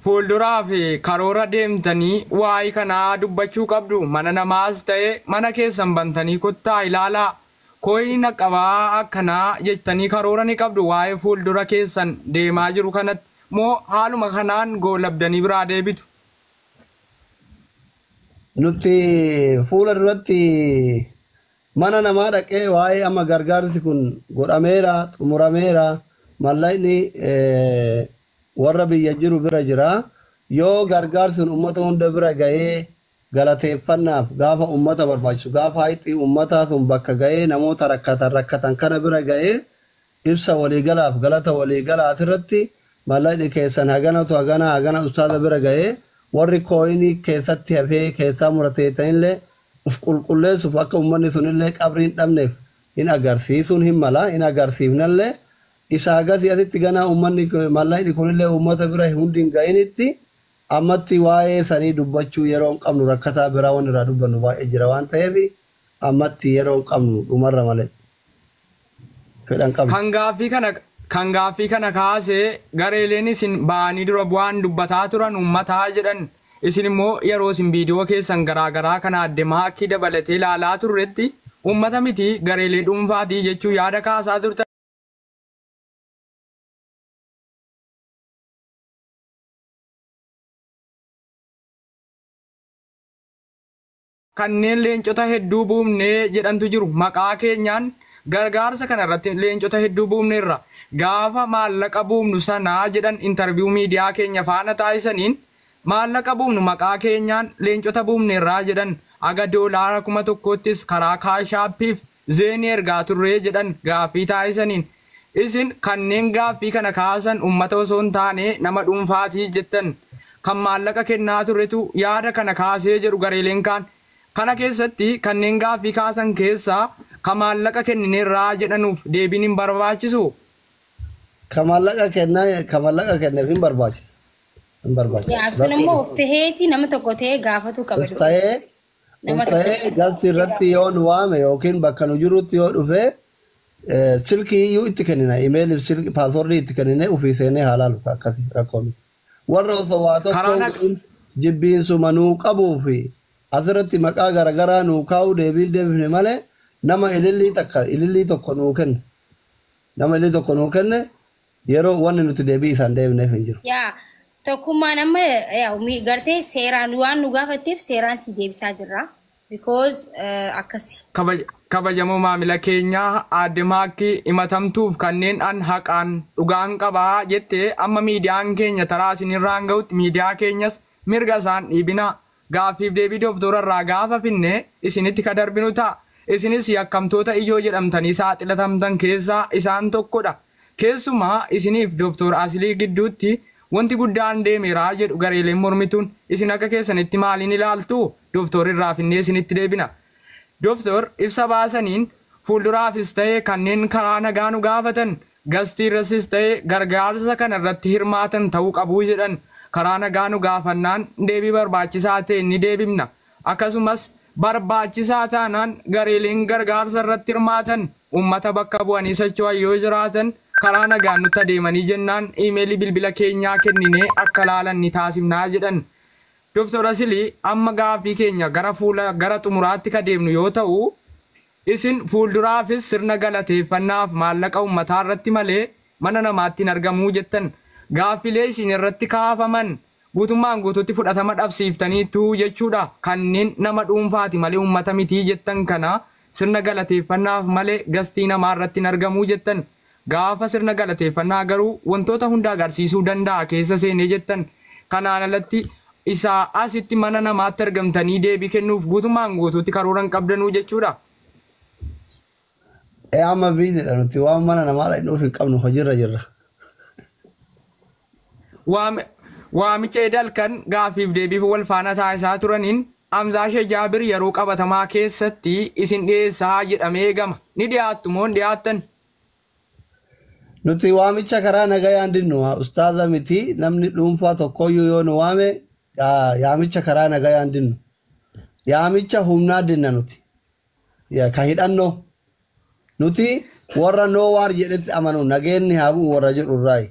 fuulduraa fi karoora deemtanii waa'ee kanaa dubbachuu qabdu. Mana namaas ta'e mana keessan bantanii kottaa ilaalaa. Kooyini naqabaa akkanaa jettanii karoora ni qabdu waa'ee fuuldura keessan deemaa jiru kanatti moo haaluma kanaan goolabdanii biraa deebitu? Nuti fuula duratti mana namaa dhaqee waa'ee amma gargaarsi kun godhameera xumurameera mallaqni warra biyya jiru bira jira yoo gargaarsi kun uummata hunda bira ga'ee galateeffannaaf gaafa uummata barbaachisu gaafa hayitii uummataa sun bakka ga'ee namoota rakkatan kana bira ga'ee ibsa waliigalaaf galata waliigalaat irratti mallaqni keessan hagana ustaaza bira ga'ee warri kooyinii keessatti hafee keessaa murateetanillee uf qulqulleessuuf akka uummanni sunillee qabriin dhabneef hin agarsiisuun hin mala hin agarsiifnallee isaa gati asitti ganaa uummanni mallaqni kunillee uummata bira hundi hin ga'initti ammatti waa'ee sanii dubbachuu yeroo hin qabnu rakkataa biraa waan irraa dubbannu baay'ee jira waan ta'eef ammatti yeroo hin qabnu dhumarra malee fedhan qabnu. Kan gaaffii kana kaasee gareeleen isin ba'anii dura bu'aan dubbataa turan uummataa jedhan isin immoo yeroo isin viidiyoo keessan garaagaraa kana adde maakkii dabalatee ilaalaa turretti uummata miti gareelee dhuunfaatii jechuu yaada kaasaa turtan. Kanneen leencota hedduu buufnee jedhantu jiru maqaa keenyaan gargaarsa kana irratti leencota hedduu buufneerra gaafa maallaqa buufnu sanaa jedhan intarviyuu miidiyaa keenya faana taasisaniin maallaqa buufnu maqaa keenyaan leencota buufneerraa jedhan aga doolaara 1,000ttis karaa kaashaappiif zeenii ergaa turree jedhan gaaffii taasisaniin isin kanneen gaaffii kana kaasan uummata osoo hin taane nama dhuunfaatii jettan kan maallaqa kennaa turretu yaada kana kaasee jedhu gareeleen kaan. Kana keessatti kanneen gaaffii kaasan keessaa kan maallaqa kennineerraa jedhanuuf deebiin hin barbaachisu. Kan maallaqa kenneef hin barbaachisu. Sun immoo of taheeti nama tokko ta'ee gaafatu qaba. Of ta'ee galti irratti yoo nu waame yookiin bakka nu jirutti yoo dhufe silkii iyyuu itti kennina. Imeeliif silkii paaswordii itti kennine ofii seenee haalaalu akkasii rakkoon. Warra osoo waa tokko jibbiinsuma nuu qabuufi. Asirratti maqaa garaagaraa nuu kaa'uu deebifne malee nama ilillii tokko nuu kenne. Nama ilillii tokko nuu kenne yeroo wanni nuti deebii isaan deebifneef hin jiru. Yaa tokkummaan amma gartee seeraan waan nu gaafatteef seeraan si deebisaa jirra. Because akkasi. Kabajamoo maamila keenyaa adde maakkii himatamtuuf kanneen an haqaan dhugaan qabaa jettee amma miidiyaan keenya taraa isinirraan ga'utti miidiyaa keenyas mirga isaan dhiibinaa. Gaaffiif deebii dooftorarraa gaafa finne isinitti ka darbinu ta'a. Isinis yakkamtoota ijoo jedhamtanii saaxilatamtan keessaa isaan tokkodha. Keessumaa isiniif dooftor Asilii gidduutti wanti guddaan deemeeraa jedhu gareeleen mormituun isin akka keessanitti maaliin ilaaltu dooftorirraa finnee isinitti deebina. Dooftor ibsa baasaniin fuulduraafis ta'ee kanneen karaa nagaa nu gaafatan gastiirrasis ta'ee gargaarsa kana irratti hirmaatan ta'uu qabuu jedhan. Karaa nagaa nu gaafannaan deebii barbaachisaa ta'e ni deebifna. Akkasumas barbaachisaa taanaan gareeleen gargaarsa irratti hirmaatan uummata bakka bu'anii socho'an yoo jiraatan karaa nagaan nutti adeemanii jennaan iimeelii bilbila keenyaa kenninee akka laalan ni taasifnaa jedhan. Dooftor Asilii amma gaaffii keenya gara xumuraatti ka deemnu yoo ta'u isin fuulduraafis sirna galateeffannaaf maallaqa uummataa irratti malee mana namaatti hin argamuu jettan. Gaaffilee isin irratti kaafaman guutummaan guutuutti fudhatama dhabsiiftaniitu jechuudha. Kanneen nama dhuunfaati malee uummata mitii jettan kana sirna galateeffannaaf malee gastii namaa irratti hin argamuu jettan. Gaafa sirna galateeffannaa garuu wantoota hunda agarsiisuu danda'a keessa seenee jettan. Kanaan alatti isaa asitti mana namaatti argamtanii deebii kennuuf guutummaan guutuutti karoora hin qabdanuu jechuudha. Amma biiziidha nuti waan mana namaa dhuuf hin qabnu hojiirra jirra. Waamicha edalkan gaafiif deebiif wal faana taasisaa turaniin Amzaa Shajaabir yeroo qabatamaa keessatti isin dhiyeessaa jedhamee eegama. Ni dhiyaattu moo hin dhiyaattan? Nuti waamicha karaa nagayaan dinnu ustaaza miti namni dhuunfaa tokkoyyuu yoo nu waame yaamicha karaa nagayaan dinnu. Yaamicha humnaa dinna nuti. Ka hidhannoo. Nuti warra noo waar jedhetti amanu nageenni haa bu'u warra jedhu irraayi.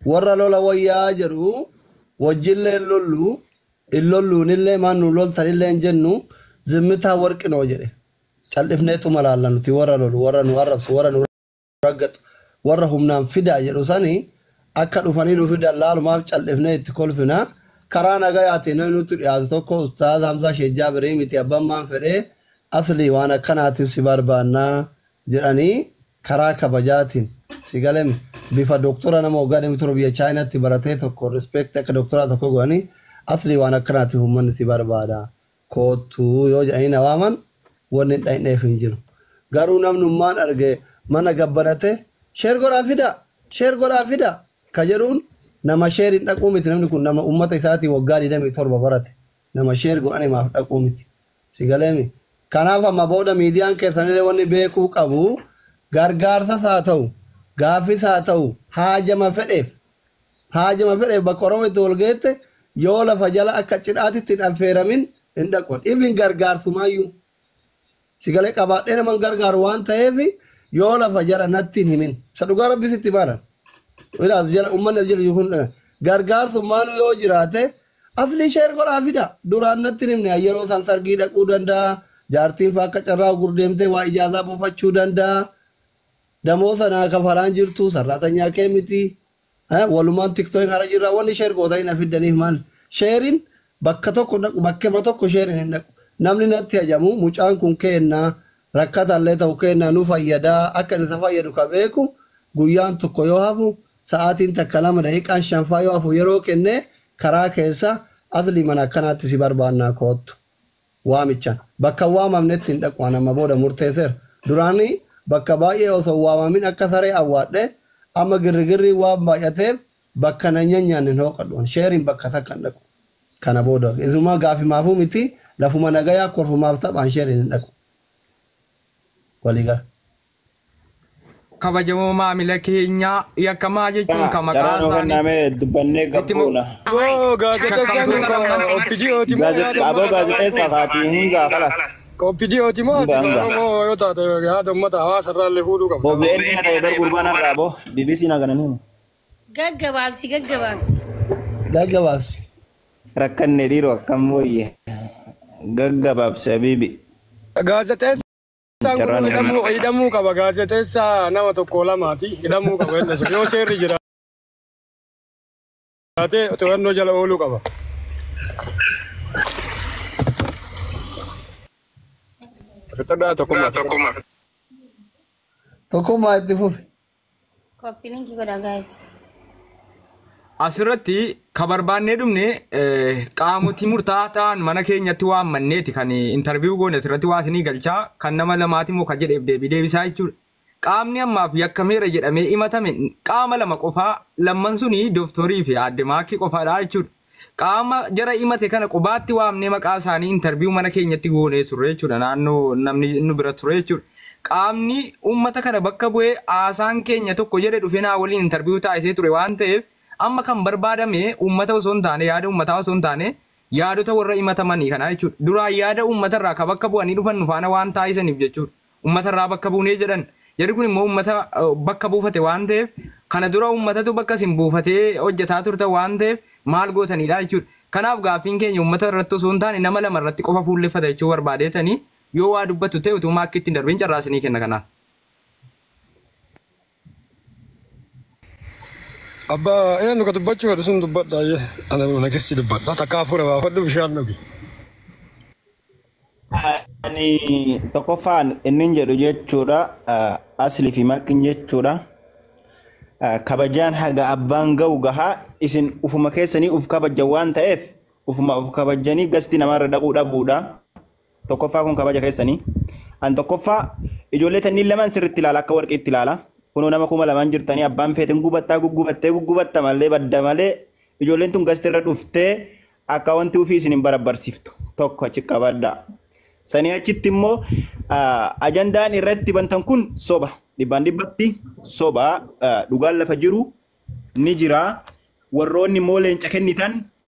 Warra lola wayyaa jedhu wajjillee illolluunillee maan nu loltanillee hin jennu zimmitaa warqinoo jedhe cal'ifneetu malaalla nuti warra lolu warra nu arrabsu warra nu raggatu warra humnaan fidaa jedhu sanii akka dhufanii nu fidan laalumaaf cal'ifnee itti kolfinaa karaa nagayaatiin namni nutti dhiyaatu tokko ustaaz Hamzaa Sheejjaa Birii miti abbaan maan fedhee aslii waan akkanaatiif si barbaannaa jedhanii karaa kabajaatiin si galem bifa doktora nama waggaa dhimmi biyya chaayinaatti baratee tokko rispeekti akka doktoraa tokko godhanii aslii waan akkanaatiif uummanni si barbaada koottuu yoo jedhanii na waaman wanni hin dhayneef hin jiru garuu namnummaan arge mana gabbanate sheer godhaa fida ka jedhuun nama sheer hin dhaquu miti namni kun nama ummata isaatii waggaa 27 barate nama sheer godhanii maaf dhaquu miti si galeemi kanaaf amma booda miidiyaan keessanillee wanni beekuu qabu gargaarsas haa ta'u gaafis haa ta'u haajama fedheef bakka Oromoo itti wal geette yoo lafa jala akka cidhaatitti hin affeeramin hin dhaqon ibin gargaarsumaayyuu si galee qabaadhee naman gargaaru waan ta'eef yoo lafa jala natti hin himin isa dhugaa rabbisitti maalan ummanni jala kun gargaarsummaan yoo jiraate asli sheer godhaa fida duraan natti hin himne yeroo san sargii dhaquu danda'a jaartiin faa akka carraa gurdeemtee waa ijaazaa buufachuu danda'a damoo sanaa kafalaan jirtu sarraatanyaa kee miti walumaan tiktook hara jirra wanni sheer gootaa hin afiddaniif maal sheeriin bakka tokko dhaqu bakkema tokko sheeriin hin dhaqu namni natti hajamu mucaan kun kennaa rakkatallee ta'u kennaa nu fayyadaa akka isa fayyadu ka beeku guyyaan tokko yoo hafu sa'aatiin takka 2 daqiiqaan 5 yoo hafu yeroo kenne karaa keessa asli mana akkanaatti si barbaannaa koottu waamichaan bakka waamamnetti hin dhaqu amma booda murteesseera duraanii bakka baay'ee osoo waamamin akka saree awwaadhe amma girrigirri waan baay'ateef bakka nanyanyaan hin hooqadhuun sheeriin bakka takka hin dhaqu kana booda isuma gaafimaafuu miti lafuma nagayaa korfumaaf taphaan sheeriin hin dhaqu waliigal kabajamoo maamila keenya yakkamaa jechuun kan maqaa isaanii dubbannee gabbuuna. Gaazexeessaa faatii hundaa kalas. Koppidiyooti moo yoo taate yaada uummata hawaasa irraa illee fuudhuu qabu. OBN kana ta'e darbu gurbaan har'aa boo BBC na gananii. Gaggabaabsi. Rakkanne dhiiroo akkam wayye. Gaggabaabsi habiibi. Gaazexeessaa hidhamuu qaba gaazexeessaa nama tokko lamaati hidhamuu qaba innis yoo seerri jiraate to'annoo jala ooluu qaba. Tokkummaa itti fufi. Koppiliinki godha guys. Asirratti ka barbaannee dhumne qaamotii murtaa'aa ta'an mana keenyatti waammanneeti kan intarviiyuu goone asirratti waa isinii galchaa kan nama lamaati moo kan jedheef deebisaa jechuudha. Qaamni ammaaf yakkameera jedhamee himatame qaama 2 qofaa lamman suni dooftorii fi aadde maakii qofaadha jechuudha. Qaama jara himate kana qubaatti waamnee maqaa isaanii intarviiyuu mana keenyatti goonee turre jechuudha naannoo namni nu bira ture jechuudha. Qaamni uummata kana bakka bu'ee haasaan keenya tokko jedhe dhufee naa waliin intarviiyuu taasisee ture waan ta'eef amma kan barbaadame uummata osoo hin taane yaada uummataa osoo hin taane yaadota warra himatamanii kana jechuudha. Duraan yaada uummatarraa ka bakka bu'anii dhufan nufaana waan taasisaniif jechuudha. Uummatarraa bakka buunee jedhan jedhi kun immoo uummata bakka buufate waan ta'eef kana dura uummatatu bakka isin buufatee hojjetaa turte waan ta'eef maal gootanidha jechuudha. Kanaaf gaaffiin keenya uummata irratti osoo hin taane nama 2 irratti qofa fuulleffata jechuu barbaadeetanii yoo waa dubbattu ta'e utuu akka ittiin darbiin carraasinii kenna kanaaf. Abba ina nuka dubbachuu fedhu sun dubbadha ana mana keessi dubbadha takka afura baafadhu bishaan dhugi. Ani tokkoffaan inni jedhu jechuudha asli fi makkin jechuudha. Kabajaan haga abbaan ga'u gahaa isin ufuma keessanii uf kabajan waan ta'eef ufuma uf kabajanii gasti namarra dhaquu dhabuudha. Tokkoffaa kun kabaja keessanii. An tokkoffaa ijoollee tanniin lamaan sirriitti ilaala akka warqiitti ilaala. Kunoo nama 2 jirtanii abbaan feetin gubatta malee badda malee ijoolleen tun gasti irra dhuftee akka wanti ofii isin hin barabbarsiftu tokko achi qabadha. Sanii achitti immoo ajandaan irratti bantan kun soba dhibbatti soba dhugaan lafa jiru ni jira warroonni immoo leenca kennitan